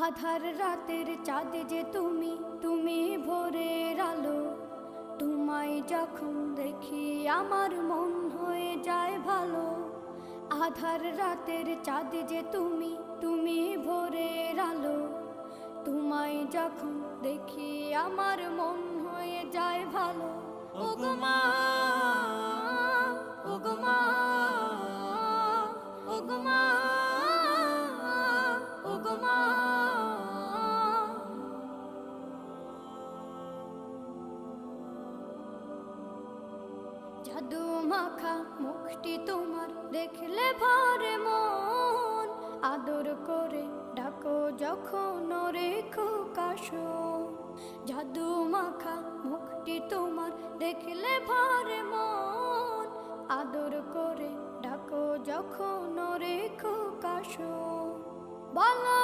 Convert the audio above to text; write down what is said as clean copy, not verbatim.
আধার রাতের চাঁদ যে তুমি, তুমি ভোরের আলো। তোমায় যখন দেখি আমার মন হয়ে যায় ভালো। আধার রাতের চাঁদ যে তুমি, তুমি ভোরের আলো। তোমায় যখন দেখি আমার মন হয়ে যায় ভালো। ওগো মা, ওগো মা, ওগো মা, ওগো মা। জাদু মাখা মুখটি তোমার দেখলে ভরে মন। আদর করে ডাকো যখন রেখো কাশন। জাদু মাখা মুখটি তোমার দেখলে ভরে মন। আদর করে ডাকো যখন রেখো কাশন। বলো